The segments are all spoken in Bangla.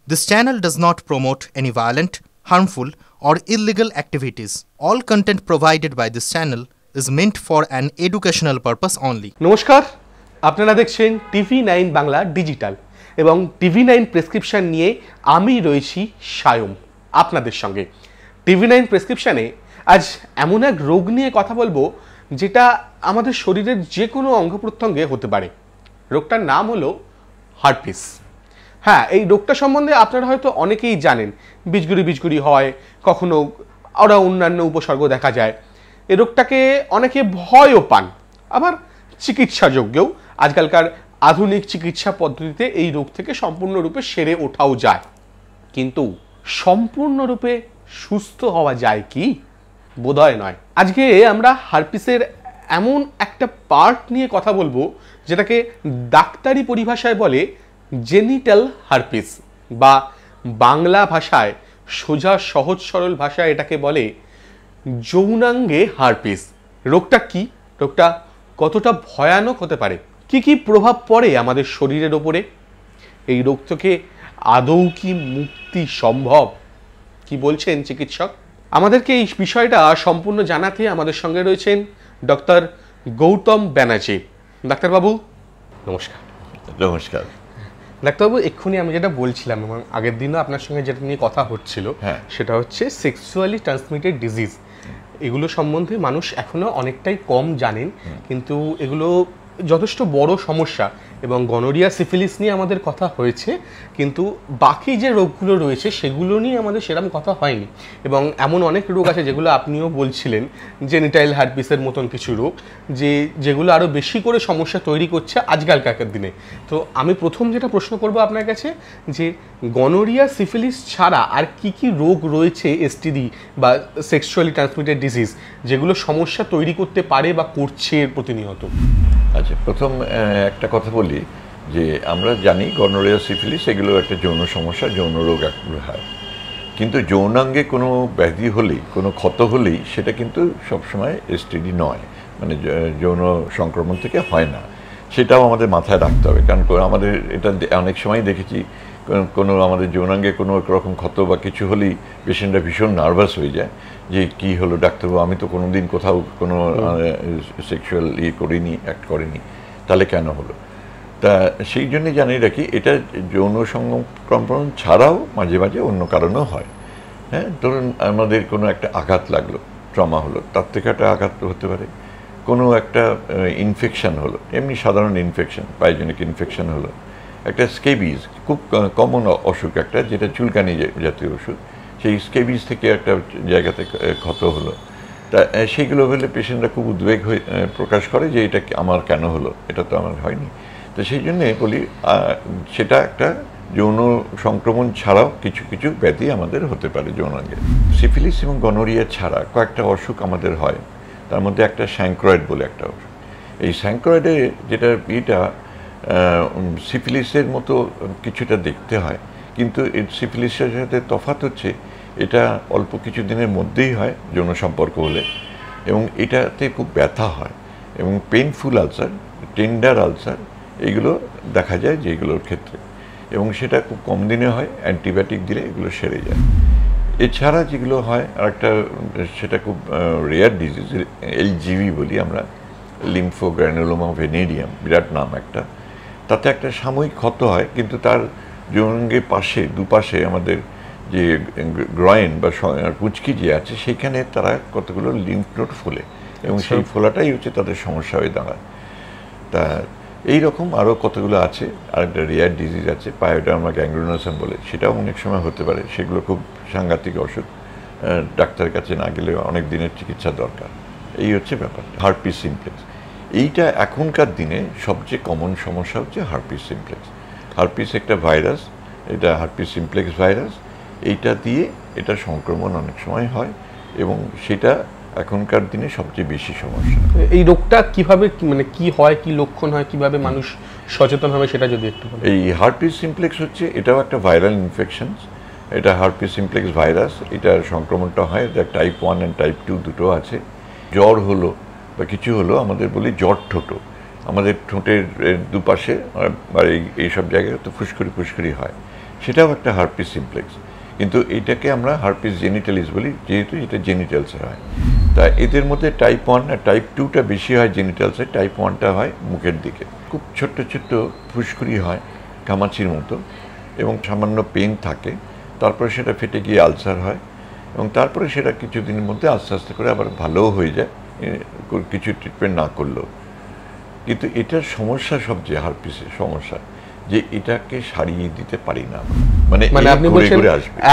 This channel does not promote any violent, harmful, or illegal activities. All content provided by this channel is meant for an educational purpose only. নমস্কার, আপনারা দেখছেন TV9 বাংলা ডিজিটাল এবং TV9 প্রেসক্রিপশন নিয়ে আমি রয়েছি সায়ম আপনাদের সঙ্গে। TV9 প্রেসক্রিপশনে আজ এমন এক রোগ নিয়ে কথা বলবো যেটা আমাদের শরীরের যে কোনো অঙ্গ প্রত্যঙ্গে হতে পারে। রোগটার নাম হলো হার্পিস। হ্যাঁ, এই রোগটা সম্বন্ধে আপনারা হয়তো অনেকেই জানেন। বীজগুড়ি হয়, কখনো আরও অন্যান্য উপসর্গ দেখা যায়। এই রোগটাকে অনেকে ভয়ও পান, আবার চিকিৎসাযোগ্যও। আজকালকার আধুনিক চিকিৎসা পদ্ধতিতে এই রোগ থেকে সম্পূর্ণরূপে সেরে ওঠাও যায়, কিন্তু সম্পূর্ণরূপে সুস্থ হওয়া যায় কি? বোধহয় নয়। আজকে আমরা হার্পিসের এমন একটা পার্ট নিয়ে কথা বলবো যেটাকে ডাক্তারি পরিভাষায় বলে জেনিটাল হার্পিস, বা বাংলা ভাষায় সোজা সহজ সরল ভাষায় এটাকে বলে যৌনাঙ্গে হার্পিস। রোগটা কি? রোগটা কতটা ভয়ানক হতে পারে? কি কি প্রভাব পড়ে আমাদের শরীরের ওপরে? এই রোগ থেকে আদৌ কি মুক্তি সম্ভব? কি বলছেন চিকিৎসক? আমাদেরকে এই বিষয়টা সম্পূর্ণ জানাতে আমাদের সঙ্গে রয়েছেন ডক্টর গৌতম ব্যানার্জি। ডাক্তারবাবু নমস্কার। নমস্কার ডাক্তারবাবু, এক্ষুনি আমি যেটা বলছিলাম এবং আগের দিনও আপনার সঙ্গে যেটা নিয়ে কথা হচ্ছিল, সেটা হচ্ছে সেক্সুয়ালি ট্রান্সমিটেড ডিজিজ। এগুলো সম্বন্ধে মানুষ এখনো অনেকটাই কম জানেন, কিন্তু এগুলো যথেষ্ট বড় সমস্যা। এবং গনোরিয়া, সিফিলিস নিয়ে আমাদের কথা হয়েছে, কিন্তু বাকি যে রোগগুলো রয়েছে সেগুলো নিয়ে আমাদের সেরকম কথা হয়নি। এবং এমন অনেক রোগ আছে যেগুলো আপনিও বলছিলেন, জেনিটাইল হার্পিসের মতন কিছু রোগ যেগুলো আরও বেশি করে সমস্যা তৈরি করছে আজকালকার দিনে। তো আমি প্রথম যেটা প্রশ্ন করব আপনার কাছে, যে গনোরিয়া, সিফিলিস ছাড়া আর কি কি রোগ রয়েছে, এসটিডি বা সেক্সুয়ালি ট্রান্সমিটেড ডিজিজ, যেগুলো সমস্যা তৈরি করতে পারে বা করছে প্রতিনিয়ত? আচ্ছা, প্রথম একটা কথা বলি যে আমরা জানি গনোরিয়া, সিফিলিস এগুলো একটা যৌন সমস্যা, যৌন রোগ হয়। কিন্তু যৌনাঙ্গে কোনো ব্যাধি হলেই, কোনো ক্ষত হলেই সেটা কিন্তু সবসময় এসটিডি নয়, মানে যৌন সংক্রমণ থেকে হয় না। সেটাও আমাদের মাথায় রাখতে হবে, কারণ আমাদের এটা অনেক সময় দেখেছি কোনো আমাদের যৌনাঙ্গে কোনো রকম ক্ষত বা কিছু হলেই পেশেন্টরা ভীষণ নার্ভাস হয়ে যায় যে কি হলো ডাক্তারবাবু, আমি তো কোনো দিন কোথাও কোনো সেক্সুয়াল করিনি, অ্যাক্ট করিনি, তাহলে কেন হলো? তা সেই জন্যে জানিয়ে রাখি, এটা যৌন সংক্রমণ ছাড়াও মাঝে মাঝে অন্য কারণেও হয়। হ্যাঁ, ধরুন আমাদের কোনো একটা আঘাত লাগলো, ট্রমা হলো, তার থেকে একটা আঘাত হতে পারে। কোনো একটা ইনফেকশান হলো, এমনি সাধারণ ইনফেকশান, পাইজেনিক ইনফেকশান হলো, একটা স্কেবিজ, খুব কমন অসুখ একটা, যেটা চুলকানি জাতীয় ওষুধ, সেই স্কেবিজ থেকে একটা জায়গাতে ক্ষত হলো। তা সেইগুলো হলে পেশেন্টরা খুব উদ্বেগ হয়ে প্রকাশ করে যে এটা আমার কেন হলো, এটা তো আমার হয়নি। তো সেই জন্যে বলি সেটা একটা যৌন সংক্রমণ ছাড়াও কিছু কিছু ব্যাধি আমাদের হতে পারে যৌনাঙ্গে। সিফিলিস এবং গনোরিয়া ছাড়া কয়েকটা অসুখ আমাদের হয়, তার মধ্যে একটা স্যাঙ্ক্রয়েড বলে একটা অসুখ। এই স্যাঙ্ক্রয়েডে যেটা সিফিলিসের মতো কিছুটা দেখতে হয়, কিন্তু এই সিফিলিসের সাথে তফাৎ হচ্ছে এটা অল্প কিছু দিনের মধ্যেই হয় যৌন সম্পর্ক হলে, এবং এটাতে খুব ব্যথা হয় এবং পেইনফুল আলসার, টেন্ডার আলসার এগুলো দেখা যায় যেগুলোর ক্ষেত্রে, এবং সেটা খুব কম দিনে হয়, অ্যান্টিবায়োটিক দিলে এগুলো সেরে যায়। এছাড়া যেগুলো হয় আরেকটা, সেটা খুব রেয়ার ডিজিজ, এলজিভি বলি আমরা, লিম্ফোগ্রানুলোমা ভেনেরিয়াম, বিরাট নাম একটা। তাতে একটা সাময়িক ক্ষত হয়, কিন্তু তার যৌনাঙ্গের পাশে, দুপাশে আমাদের যে গ্রয়েন বা পুঁচকি যে আছে, সেখানে তারা কতগুলো লিম্ফ নোড ফোলে, এবং সেই ফোলাটাই হচ্ছে তাদের সমস্যা হয়ে দাঁড়ায়। তা এইরকম আরও কতগুলো আছে। আরেকটা রেয়ার ডিজিজ আছে, পায়োডার্মা গ্যাংগ্রিনোসাম বলে, সেটাও অনেক সময় হতে পারে। সেগুলো খুব সাংঘাতিক অসুখ, ডাক্তারের কাছে না গেলে অনেক দিনের চিকিৎসা দরকার। এই হচ্ছে ব্যাপার। হার্পিস সিমপ্লেক্স, এইটা এখনকার দিনে সবচেয়ে কমন সমস্যা হচ্ছে হার্পিস সিমপ্লেক্স। হার্পিস একটা ভাইরাস, এটা হার্পিস সিমপ্লেক্স ভাইরাস, এইটা দিয়ে এটা সংক্রমণ অনেক সময় হয়, এবং সেটা এখনকার দিনে সবচেয়ে বেশি সমস্যা। এই রোগটা কিভাবে, মানে কি হয়, কি লক্ষণ হয়, কিভাবে মানুষ সচেতন হবে, সেটা যদি একটু বলেন। এই হার্পিস সিমপ্লেক্স হচ্ছে, এটাও একটা ভাইরাল ইনফেকশন। এটা হার্পিস সিমপ্লেক্স ভাইরাস, এটার সংক্রমণটা হয়, এটা টাইপ 1 অ্যান্ড টাইপ 2 দুটো আছে। জ্বর হলো বা কিছু হলো, আমাদের বলি জ্বর ঠোঁটো, আমাদের ঠোঁটের দুপাশে আর এইসব জায়গায় তো ফুসকুড়ি ফুসকুড়ি হয়, সেটাও একটা হার্পিস সিমপ্লেক্স, কিন্তু এটাকে আমরা হার্পিস জেনিটালিস বলি, যেহেতু এটা জেনিটালসে হয়। তা এদের মধ্যে টাইপ 1 আর টাইপ 2টা বেশি হয় জেনিটালসে, টাইপ 1টা হয় মুখের দিকে। খুব ছোট্ট ছোট্ট ফুসকুড়ি হয় কামাচির মতো, এবং সামান্য পেন থাকে, তারপরে সেটা ফেটে গিয়ে আলসার হয়, এবং তারপরে সেটা কিছুদিনের মধ্যে আস্তে আস্তে করে আবার ভালোও হয়ে যায় কিছু ট্রিটমেন্ট না করলেও। কিন্তু এটার সমস্যা, সবচেয়ে হার্পিসের সমস্যা যে এটাকে সারিয়ে দিতে পারি না, মানে আপনি বলছেন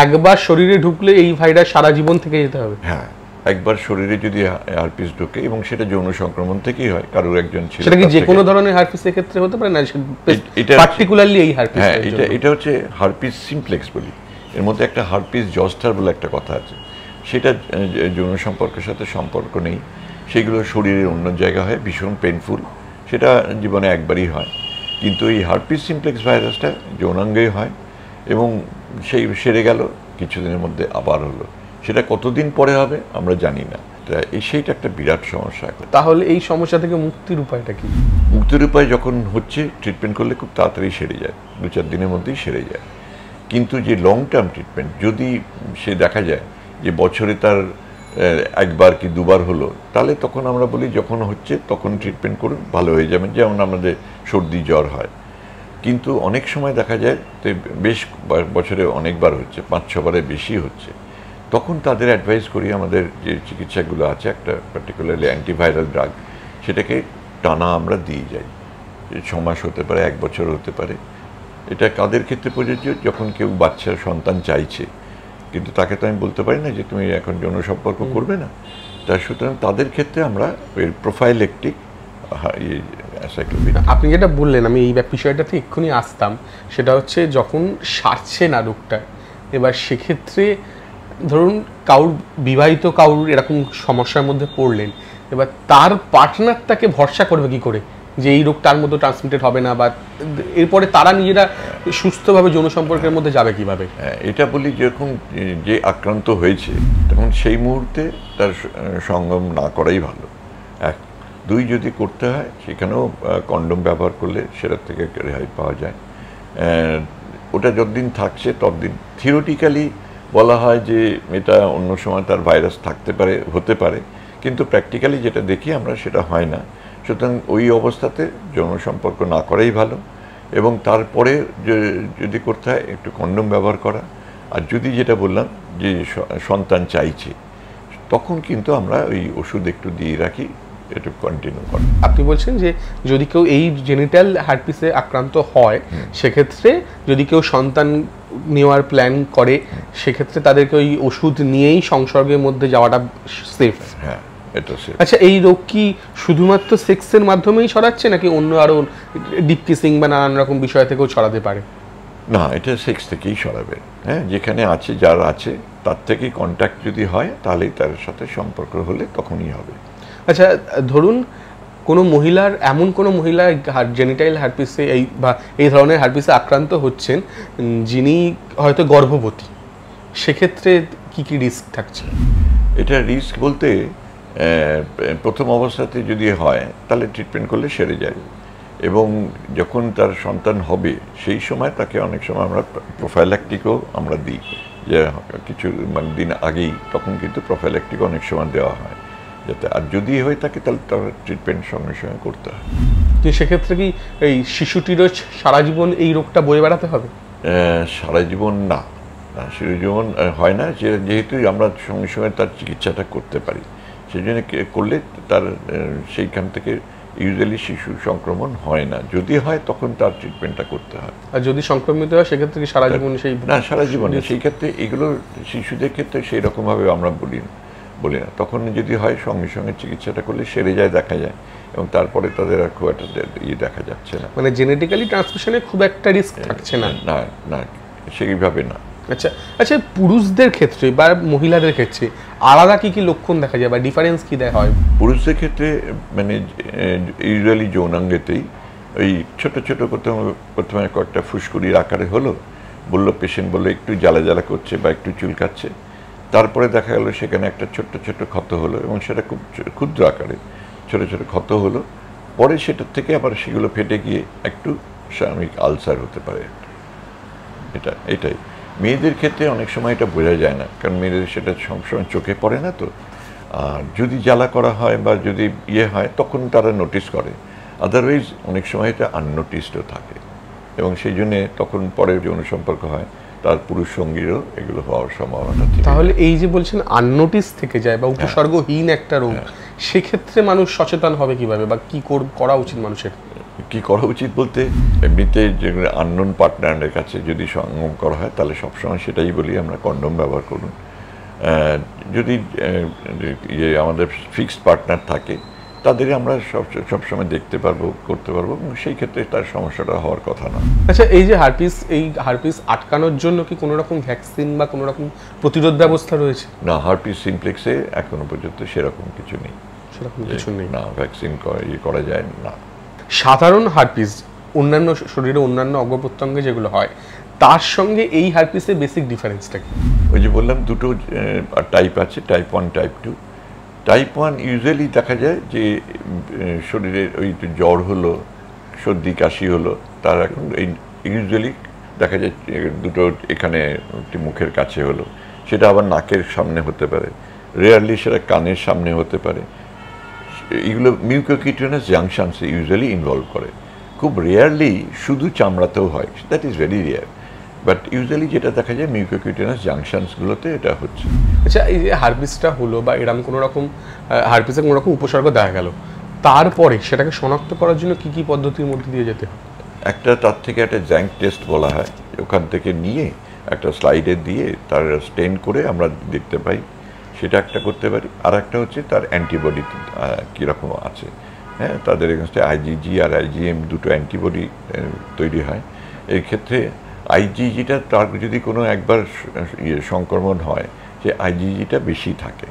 একবার শরীরে ঢুকলে এই ভাইরাস সারা জীবন থেকে যেতে হবে। হ্যাঁ, একবার শরীরে যদি হার্পিস ঢোকে, এবং সেটা যৌন সংক্রমণ থেকেই হয়, কারোর একজন ছিল, সেটা কি যে কোনো ধরনের হার্পিসের ক্ষেত্রে হতে পারে না, এটা পার্টিকুলারলি এই হার্পিস? হ্যাঁ, এটা হচ্ছে হার্পিস সিমপ্লেক্স বলি। এর মধ্যে একটা হার্পিস জস্টার বলে একটা কথা আছে, সেটা যৌন সম্পর্কের সাথে সম্পর্ক নেই, সেগুলো শরীরের অন্য জায়গা হয়, ভীষণ পেনফুল, সেটা জীবনে একবারই হয়। কিন্তু এই হার্পিস সিমপ্লেক্স ভাইরাসটা যৌনাঙ্গেই হয়, এবং সেই সেরে গেল, কিছুদিনের মধ্যে আবার হলো। সেটা কতদিন পরে হবে আমরা জানি না। সেইটা একটা বিরাট সমস্যা। তাহলে এই সমস্যা থেকে মুক্তির উপায়টা কি? মুক্তির উপায় যখন হচ্ছে, ট্রিটমেন্ট করলে খুব তাড়াতাড়ি সেরে যায়, 2-4 দিনের মধ্যেই সেরে যায়। কিন্তু যে লং টার্ম ট্রিটমেন্ট, যদি সে দেখা যায় যে বছরে তার একবার কি দুবার হলো, তাহলে তখন আমরা বলি যখন হচ্ছে তখন ট্রিটমেন্ট করুন, ভালো হয়ে যাবেন, যেমন আমাদের সর্দি জ্বর হয়। কিন্তু অনেক সময় দেখা যায় তো বেশ বছরে অনেকবার হচ্ছে, 5-6 বারের বেশি হচ্ছে, তখন তাদের অ্যাডভাইস করি আমাদের যে চিকিৎসাগুলো আছে, একটা পার্টিকুলারলি অ্যান্টিভাইরাল ড্রাগ, সেটাকে টানা আমরা দিয়ে যাই। 6 মাস হতে পারে, 1 বছর হতে পারে। এটা কাদের ক্ষেত্রে প্রযোজ্য? যখন কেউ বাচ্চার সন্তান চাইছে, কিন্তু তাকে তো আমি বলতে পারি না যে তুমি এখন যৌন সম্পর্ক করবে না। তার সুতরাং তাদের ক্ষেত্রে আমরা ওই প্রোফাইলেকটিক আপনি যেটা বললেন, আমি এই বিষয়টাতে এক্ষুনি আসতাম, সেটা হচ্ছে যখন সারছে না রোগটা, এবার সেক্ষেত্রে ধরুন বিবাহিত কারুর এরকম সমস্যার মধ্যে পড়লেন, এবার তার পার্টনার তাকে ভরসা করবে কি করে যে এই রোগ তার মতো ট্রান্সমিটেড হবে না, বা এরপরে তারা নিজেরা সুস্থভাবে যৌন সম্পর্কের মধ্যে যাবে কিভাবে? এটা বলি, যেরকম যে আক্রান্ত হয়েছে তখন সেই মুহূর্তে তার সঙ্গম না করাই ভালো। 1, 2 যদি করতে হয়, সেখানেও কন্ডোম ব্যবহার করলে সেটার থেকে রেহাই পাওয়া যায়। ওটা যতদিন থাকছে ততদিন থিওরিটিক্যালি বলা হয় যে এটা অন্য সময় তার ভাইরাস থাকতে পারে, হতে পারে, কিন্তু প্র্যাকটিক্যালি যেটা দেখি আমরা সেটা হয় না। সুতরাং ওই অবস্থাতে যৌন সম্পর্ক না করাই ভালো, এবং তারপরে যদি করতে হয় একটু কন্ডোম ব্যবহার করা। আর যদি যেটা বললাম যে সন্তান চাইছে, তখন কিন্তু আমরা ওই ওষুধ একটু দিয়ে রাখি, একটু কন্টিনিউ করা। আপনি বলছেন যে যদি কেউ এই জেনিটাল হার্পিসে আক্রান্ত হয়, সেক্ষেত্রে যদি কেউ সন্তান নেওয়ার প্ল্যান করে, সেক্ষেত্রে তাদেরকে ওই ওষুধ নিয়েই সংসর্গের মধ্যে যাওয়াটা সেফ? হ্যাঁ, এটা সেফ। আচ্ছা, এই রোগ কি শুধুমাত্র সেক্সের মাধ্যমেই ছড়াচ্ছে, নাকি অন্য আরো ডিপ কিসিং বা নানান রকম বিষয় থেকেও ছড়াতে পারে? না, এটা সেক্স থেকেই ছড়াবে। হ্যাঁ, যেখানে আছে, যার আছে, তার থেকেই কন্ট্যাক্ট যদি হয়, তাহলেই তার সাথে সম্পর্ক হলে তখনই হবে। আচ্ছা, ধরুন কোনো মহিলার, এমন কোনো মহিলা জেনিটাল হার্পিসে এই ধরনের হার্পিসে আক্রান্ত হচ্ছেন, যিনি হয়তো গর্ভবতী, সেক্ষেত্রে কি কি রিস্ক থাকছে? এটা রিস্ক বলতে, প্রথম অবস্থাতে যদি হয় তাহলে ট্রিটমেন্ট করলে সেরে যায়, এবং যখন তার সন্তান হবে সেই সময় তাকে অনেক সময় আমরা প্রোফাইল্যাকটিকও আমরা দিই, যে কিছু দিন আগেই, তখন কিন্তু প্রোফাইল্যাকটিকও অনেক সময় দেওয়া হয় যাতে, আর যদি হয়ে থাকে তাহলে তার ট্রিটমেন্ট সঙ্গে সঙ্গে করতে হয়। তো সেক্ষেত্রে কি এই শিশুটিরও সারা জীবন এই রোগটা বয়ে বেড়াতে হবে? সারা জীবন না, সারা জীবন হয় না, যেহেতু আমরা সঙ্গে সঙ্গে তার চিকিৎসাটা করতে পারি, সেই জন্য করলে তার সেইখান থেকে ইউজুয়ালি শিশু সংক্রমণ হয় না। যদি হয় তখন তার ট্রিটমেন্টটা করতে হয়। আর যদি সংক্রমিত হয় সেক্ষেত্রে কি সারা জীবন? না, সারা জীবন সেই ক্ষেত্রে এগুলো শিশুদের ক্ষেত্রে সেই রকমভাবে আমরা বলি না। তখন যদি হয় সঙ্গে সঙ্গে চিকিৎসাটা করলে সেরে যায়, দেখা যায়, এবং তারপরে তাদের আর খুব একটা দেখা যাচ্ছে না। মানে জেনেটিক্যালি ট্রান্সমিশনে খুব একটা রিস্ক থাকছে না? না, সেইভাবে না। আচ্ছা, পুরুষদের ক্ষেত্রে বা মহিলাদের ক্ষেত্রে আলাদা কি কি লক্ষণ দেখা যায় বা ডিফারেন্স কি দেখা হয়? পুরুষদের ক্ষেত্রে মানে ইউজুয়ালি যৌনাঙ্গেতেই ওই ছোট ছোট প্রথমে কয়েকটা ফুসকুড়ির আকারে হলো, পেশেন্ট বললো একটু জ্বালা করছে বা একটু চুলকাচ্ছে, তারপরে দেখা গেল সেখানে একটা ছোট্ট ছোট্ট ক্ষত হলো, এবং সেটা খুব ক্ষুদ্র আকারে ছোট ছোট ক্ষত হলো, পরে সেটার থেকে আবার সেগুলো ফেটে গিয়ে একটু সাময়িক আলসার হতে পারে। এটাই মেয়েদের ক্ষেত্রে অনেক সময় এটা বোঝা যায় না, কারণ মেয়েদের সেটা সবসময় চোখে পড়ে না। তো আর যদি জ্বালা করা হয় বা যদি হয় তখন তারা নোটিস করে, আদারওয়াইজ অনেক সময় এটা আননোটিসডও থাকে, এবং সেই জন্যে তখন পরে যৌন সম্পর্ক হয় তার পুরুষ সঙ্গীরও এগুলো হওয়ার সম্ভাবনা থাকে। তাহলে এই যে বলছেন আননোটিস থেকে যায় বা উপসর্গহীন একটা রোগ, সেক্ষেত্রে মানুষ সচেতন হবে কিভাবে বা কি করা উচিত মানুষের? কি করা উচিত বলতে, এমনিতে যেগুলো আননোন পার্টনারের কাছে যদি সঙ্গম করা হয় তাহলে সবসময় সেটাই বলি আমরা, কন্ডোম ব্যবহার করুন। যদি আমাদের ফিক্সড পার্টনার থাকে তাদের আমরা সবসময় দেখতে পারবো, করতে পারবো, এবং সেই ক্ষেত্রে তার সমস্যাটা হওয়ার কথা না। আচ্ছা, এই যে হারপিস আটকানোর জন্য কি কোনো রকম ভ্যাকসিন বা কোনো রকম প্রতিরোধ ব্যবস্থা রয়েছে? না, হারপিস সিমপ্লেক্সে এখনো পর্যন্ত সেরকম কিছু নেই। সেরকম কিছু নেই না, ভ্যাকসিন করা যায় না। সাধারণ হারপিস অন্যান্য শরীরে অন্যান্য অঙ্গ-প্রত্যঙ্গে যেগুলো হয় তার সঙ্গে এই হারপিসের বেসিক ডিফারেন্সটা কি? ওই যে বললাম দুটো টাইপ আছে, টাইপ 1, টাইপ 2। টাইপ 1 ইউজুয়ালি দেখা যায় যে শরীরের ওই জ্বর হলো, সর্দি কাশি হলো, তার এখন এই ইউজুয়ালি দেখা যায় দুটো এখানে মুখের কাছে হলো, সেটা আবার নাকের সামনে হতে পারে, রেয়ারলি সেটা কানের সামনে হতে পারে। এগুলো মিউকোকিউটেনাস জাংশনসে ইউজুয়ালি ইনভলভ করে, খুব রেয়ারলি শুধু চামড়াতেও হয়, that is very rare, but usually যেটা দেখা যায় মিউকোকিউটেনাস জাংশনসগুলোতে এটা হচ্ছে। আচ্ছা, এই যে হারপিসটা হলো বা এরকম কোনো রকম হারপিসের কোনো রকম উপসর্গ দেখা গেল, তারপরে সেটাকে শনাক্ত করার জন্য কি কি পদ্ধতির মধ্যে দিয়ে যেতে হয়? তার থেকে একটা জ্যাঙ্ক টেস্ট বলা হয়, ওখান থেকে নিয়ে একটা স্লাইডে দিয়ে তার স্টেন করে আমরা দেখতে পাই, সেটা একটা করতে পারি। আর একটা হচ্ছে তার অ্যান্টিবডি কীরকম আছে, হ্যাঁ, তাদের এগেনস্টে আইজিজি আর আইজিএম দুটো অ্যান্টিবডি তৈরি হয়। এই ক্ষেত্রে আইজিজিটা তার যদি কোনো একবার সংক্রমণ হয়, যে আইজিজিটা বেশি থাকে,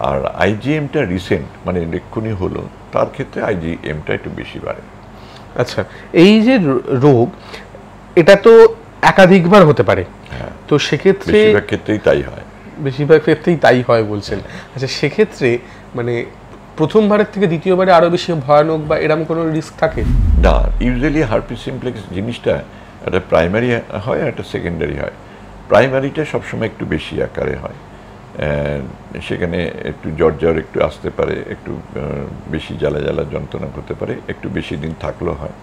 আর আইজিএমটা রিসেন্ট মানে এক্ষুনি হলো, তার ক্ষেত্রে আইজিএমটা একটু বেশি বাড়ে। আচ্ছা, এই যে রোগ, এটা তো একাধিকবার হতে পারে, তো সেক্ষেত্রে বেশিরভাগ ক্ষেত্রেই তাই হয়। বেশিরভাগ ক্ষেত্রেই তাই হয় বলছেন। আচ্ছা, সেক্ষেত্রে মানে প্রথমবারের থেকে দ্বিতীয়বারে আরো বেশি ভয়ানক বা এরকম কোনো রিস্ক থাকে? না, ইউজুয়ালি হারপিস সিমপ্লেক্স জিনিসটা একটা প্রাইমারি হয় আর একটা সেকেন্ডারি হয়। প্রাইমারিটা সবসময় একটু বেশি আকারে হয়, সেখানে একটু জ্বর একটু আসতে পারে, একটু বেশি জ্বালা যন্ত্রণা করতে পারে, একটু বেশি দিন থাকলেও হয়।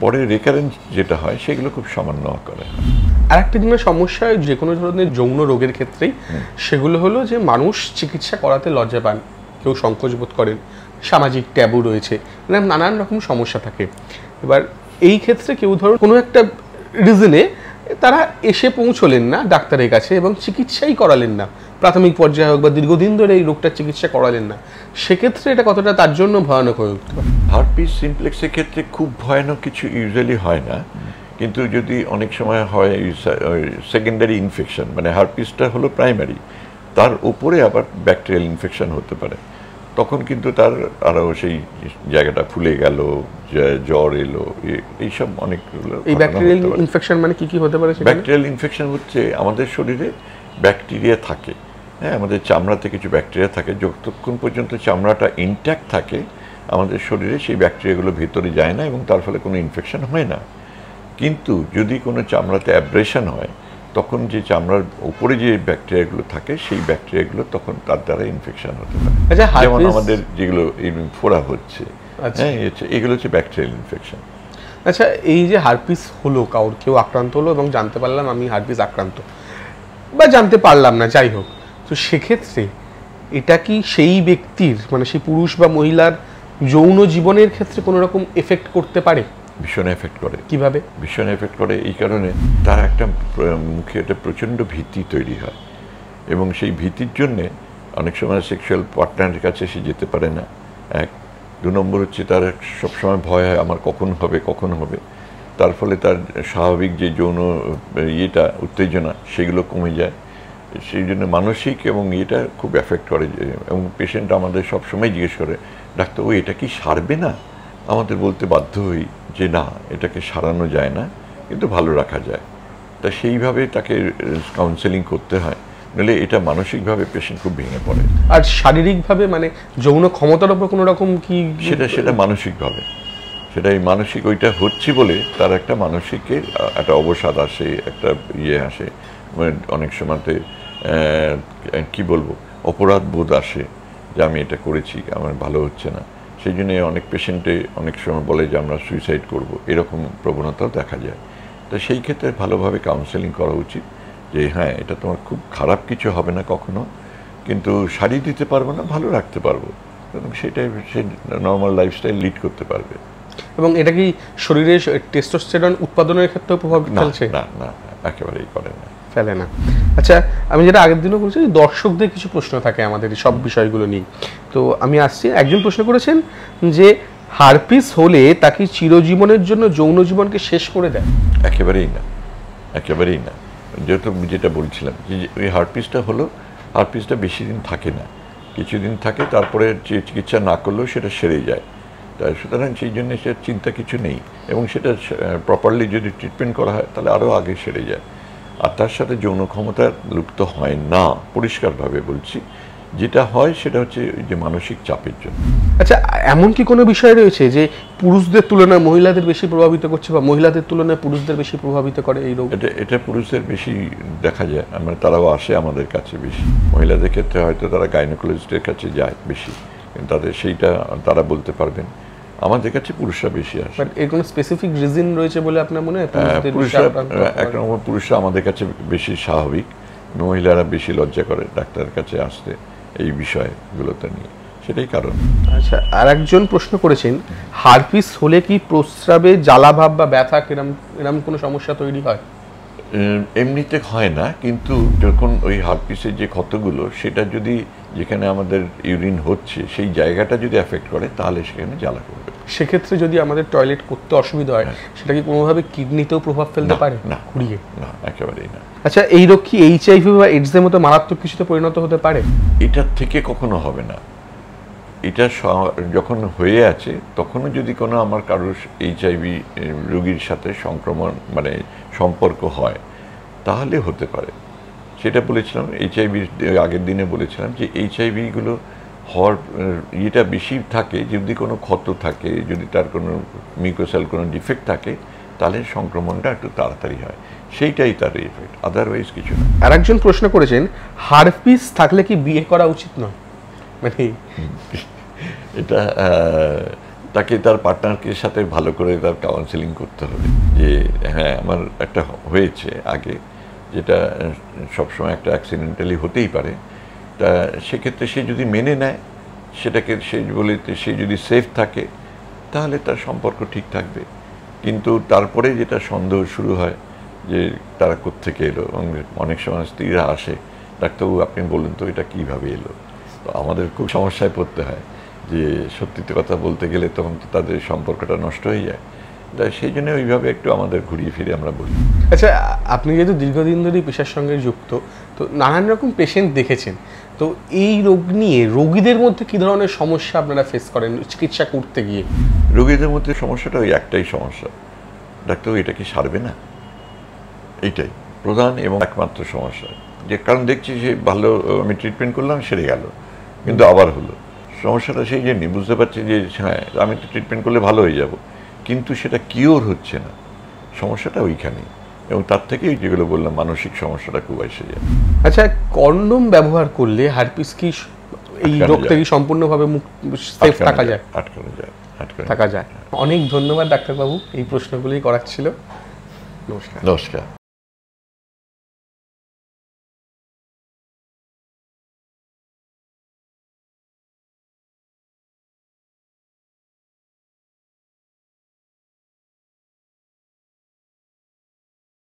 পরে রেকারেন্স যেটা হয় সেগুলো খুব সামান্য আকারে হয়। আর একটা জিনিস সমস্যা যে কোনো ধরনের যৌন রোগের ক্ষেত্রেই, সেগুলো হলো যে মানুষ চিকিৎসা করাতে লজ্জা পান, কেউ সংকোচ বোধ করেন, সামাজিক ট্যাবু রয়েছে, এরকম নানান রকম সমস্যা থাকে। এবার এই ক্ষেত্রে কেউ ধরুন কোনো একটা রিজনে তারা এসে পৌঁছলেন না ডাক্তারের কাছে এবং চিকিৎসাই করালেন না, প্রাথমিক পর্যায়ে হোক বা দীর্ঘদিন ধরে এই রোগটার চিকিৎসা করালেন না, সেক্ষেত্রে এটা কতটা তার জন্য ভয়ানক হয়ে উঠতে পারে? হারপিস সিমপ্লেক্সের ক্ষেত্রে খুব ভয়ানক কিছু ইউজুয়ালি হয় না, কিন্তু যদি অনেক সময় হয় সেকেন্ডারি ইনফেকশন, মানে হারপিসটা হলো প্রাইমারি, তার উপরে আবার ব্যাকটেরিয়াল ইনফেকশন হতে পারে, তখন কিন্তু তার আরও সেই জায়গাটা ফুলে গেল, জ্বর এলো, এইসব অনেকগুলো। এই ব্যাকটেরিয়াল ইনফেকশন মানে কি হতে পারে? ব্যাকটেরিয়াল ইনফেকশন হচ্ছে আমাদের শরীরে ব্যাকটেরিয়া থাকে, হ্যাঁ, আমাদের চামড়াতে কিছু ব্যাকটেরিয়া থাকে, যতক্ষণ পর্যন্ত চামড়াটা ইনট্যাক্ট থাকে আমাদের শরীরে সেই ব্যাকটেরিয়াগুলো ভেতরে যায় না এবং তার ফলে কোনো ইনফেকশন হয় না। কিন্তু যদি কোনো চামড়াতে অ্যাব্রেশন হয়, তখন যে চামড়ার উপরে যে ব্যাকটেরিয়াগুলো থাকে সেই ব্যাকটেরিয়াগুলো তখন তার দ্বারা ইনফেকশন হতে পারে। যেমন আমাদের যেগুলো ফোড়া হচ্ছে, হ্যাঁ, এগুলো হচ্ছে ব্যাকটেরিয়াল ইনফেকশন। আচ্ছা, এই যে হারপিস হলো, কেউ আক্রান্ত হলো এবং জানতে পারলাম আমি হারপিস আক্রান্ত, বা জানতে পারলাম না, যাই হোক, তো সেক্ষেত্রে এটা কি সেই ব্যক্তির মানে সেই পুরুষ বা মহিলার যৌন জীবনের ক্ষেত্রে কোনো রকম এফেক্ট করতে পারে? ভীষণ এফেক্ট করে। কিভাবে? ভীষণ এফেক্ট করে এই কারণে তার একটা মুখে একটা প্রচণ্ড ভীতি তৈরি হয়, এবং সেই ভীতির জন্যে অনেক সময় সেক্সুয়াল পার্টনারের কাছে সে যেতে পারে না। এক, 2 নম্বর হচ্ছে তার সবসময় ভয় হয় আমার কখন হবে, তার ফলে তার স্বাভাবিক যে যৌন উত্তেজনা সেগুলো কমে যায়, সেই জন্য মানসিক এবং এটা খুব এফেক্ট করে। এবং পেশেন্ট আমাদের সবসময় জিজ্ঞেস করে, ডাক্তার এটা কি সারবে না? আমাদের বলতে বাধ্য হই যে না, এটাকে সারানো যায় না, কিন্তু ভালো রাখা যায়। তা সেইভাবে তাকে কাউন্সেলিং করতে হয়, নইলে এটা মানসিকভাবে পেশেন্ট খুব ভেঙে পড়ে। আর শারীরিকভাবে মানে যৌন ক্ষমতার উপর কোনো রকম কি? সেটা মানসিকভাবে সেটা এই মানসিক ওইটা হচ্ছে বলে তার একটা মানসিকের একটা অবসাদ আসে, একটা ইয়ে আসে, অনেক সময়তে কি বলবো অপরাধ বোধ আসে যে আমি এটা করেছি, আমার ভালো হচ্ছে না। সেই জন্য অনেক পেশেন্টে অনেক সময় বলে যে আমরা সুইসাইড করব, এরকম প্রবণতাও দেখা যায়। তো সেই ক্ষেত্রে ভালোভাবে কাউন্সেলিং করা উচিত যে হ্যাঁ এটা তোমার খুব খারাপ কিছু হবে না কখনো, কিন্তু সারিয়ে দিতে পারবো না, ভালো রাখতে পারবো, এবং সেটাই সে নর্মাল লাইফস্টাইল লিড করতে পারবে। এবং এটা কি শরীরে টেস্টোস্টেরন উৎপাদনের ক্ষেত্রে প্রভাব ফেলছে? না না, একেবারেই করে না, ফেলে না। আচ্ছা, আমি যেটা আগের দিনও বলছি, দর্শকদের কিছু প্রশ্ন থাকে আমাদের সব বিষয়গুলো নিয়ে, তো আমি আসছি। একজন প্রশ্ন করেছেন যে হারপিস হলে তাকে চিরজীবনের জন্য যৌন জীবনকে শেষ করে দেয়? একেবারেই না, একেবারেই না। যেহেতু যেটা বলছিলাম যে ওই হারপিসটা হলো, হারপিসটা বেশি দিন থাকে না, কিছুদিন থাকে, তারপরে যে চিকিৎসা না করলেও সেটা সেরে যায়। তাই সুতরাং সেই জন্য সে চিন্তা কিছু নেই, এবং সেটা প্রপারলি যদি ট্রিটমেন্ট করা হয় তাহলে আরও আগে সেরে যায়। আর তার সাথে যৌন ক্ষমতা লুপ্ত হয় না, পরিষ্কারভাবে বলছি। যেটা হয় সেটা হচ্ছে যে মানসিক চাপের জন্য। আচ্ছা, এমন কি কোনো বিষয় রয়েছে যে পুরুষদের তুলনায় মহিলাদের বেশি প্রভাবিত করছে, বা মহিলাদের তুলনায় পুরুষদের বেশি প্রভাবিত করে এই রোগ? এটা পুরুষদের বেশি দেখা যায়, আমরা তারাও আসে আমাদের কাছে বেশি। মহিলাদের ক্ষেত্রে হয়তো তারা গাইনোকোলজিস্টের কাছে যায় বেশি, কিন্তু তাদের সেইটা তারা বলতে পারবেন। আমাদের কাছে পুরুষরা বেশি আসে। বাট এর কোনো স্পেসিফিক রিজন রয়েছে বলে আপনার মনে হয়? একরকম পুরুষরা আমাদের কাছে বেশি স্বাভাবিক, মহিলারা বেশি লজ্জা করে ডাক্তারের কাছে আসতে এই বিষয়গুলোতে নিয়ে, সেটাই কারণ। আচ্ছা, আর একজন প্রশ্ন করেছেন, হারপিস হলে কি প্রস্রাবে জ্বালাভাব বা ব্যথা এরকম কোনো সমস্যা তৈরি হয়? এমনিতে হয় না, কিন্তু যখন ওই হারপিসের যে ক্ষতগুলো, সেটা যদি যেখানে আমাদের ইউরিন হচ্ছে সেই জায়গাটা যদি এফেক্ট করে তাহলে সেখানে জ্বালা করবে। সেক্ষেত্রে যদি আমাদের টয়লেট করতে অসুবিধা হয়, সেটা কি কোনোভাবে কিডনিতেও প্রভাব ফেলতে পারে? না, ঘুরিয়ে না, একেবারেই না। আচ্ছা, এই রোগ কি এইচআইভি বা এইডসের মতো মারাত্মক কিছুতে পরিণত হতে পারে? এটার থেকে কখনো হবে না। এটা যখন হয়ে আছে তখনও যদি কোনো আমার কারোর এইচআইভি রোগীর সাথে সংক্রমণ মানে সম্পর্ক হয় তাহলে হতে পারে। সেটা বলেছিলাম এইচআইভি আগের দিনে বলেছিলাম যে এইচআইভিগুলো হওয়ার ইয়েটা বেশি থাকে যদি কোনো ক্ষত থাকে, যদি তার কোনো মিউকোসাল কোনো ডিফেক্ট থাকে, তাহলে সংক্রমণটা একটু তাড়াতাড়ি হয়, সেইটাই তার এফেক্ট, আদারওয়াইজ কিছু না। আর একজন প্রশ্ন করেছেন, হারপিস থাকলে কি বিয়ে করা উচিত নয়? মানে এটা তাকে তার পার্টনারকে সাথে ভালো করে তার কাউন্সেলিং করতে হবে যে হ্যাঁ আমার একটা হয়েছে আগে, যেটা সবসময় একটা অ্যাক্সিডেন্টালি হতেই পারে। তা সেক্ষেত্রে সে যদি মেনে নেয় সেটাকে, সে যদি সেফ থাকে তাহলে তার সম্পর্ক ঠিক থাকবে। কিন্তু তারপরে যেটা সন্দেহ শুরু হয় যে তারা কোত্থেকে এলো, অনেক সময় স্ত্রীরা আসে, ডাক্তারবাবু আপনি বলুন তো এটা কীভাবে এলো। তো আমাদের খুব সমস্যায় পড়তে হয় যে সত্যিতে কথা বলতে গেলে তখন তো তাদের সম্পর্কটা নষ্ট হয়ে যায়। তাই সেই জন্য ওইভাবে একটু আমাদের ঘুরিয়ে ফিরে আমরা বলি। আচ্ছা, আপনি যেহেতু দীর্ঘদিন ধরেই পেশার সঙ্গে যুক্ত, তো নানান রকম পেশেন্ট দেখেছেন, তো এই রোগ নিয়ে রোগীদের মধ্যে কী ধরনের সমস্যা আপনারা ফেস করেন চিকিৎসা করতে গিয়ে? রোগীদের মধ্যে সমস্যাটা ওই একটাই সমস্যা, ডাক্তার এটা কি সারবে না, এইটাই প্রধান এবং একমাত্র সমস্যা। যে কারণ দেখছি যে ভালো আমি ট্রিটমেন্ট করলাম সেরে গেল, কিন্তু আবার হলো। সমস্যাটা সেই জন্যই বুঝতে পারছি যে হ্যাঁ আমি তো ট্রিটমেন্ট করলে ভালো হয়ে যাব, কিন্তু সেটা কিওর হচ্ছে না, সমস্যাটা ওইখানেই। এবং তার থেকেই যেগুলো বললাম মানসিক সমস্যাটা খুব এসে যায়। আচ্ছা, কন্ডোম ব্যবহার করলে হারপিস কি এই রোগ থেকে সম্পূর্ণভাবে সেফ থাকা যায়? থাকা যায়। অনেক ধন্যবাদ ডাক্তারবাবু, এই প্রশ্নগুলি করার ছিল। নমস্কার। নমস্কার।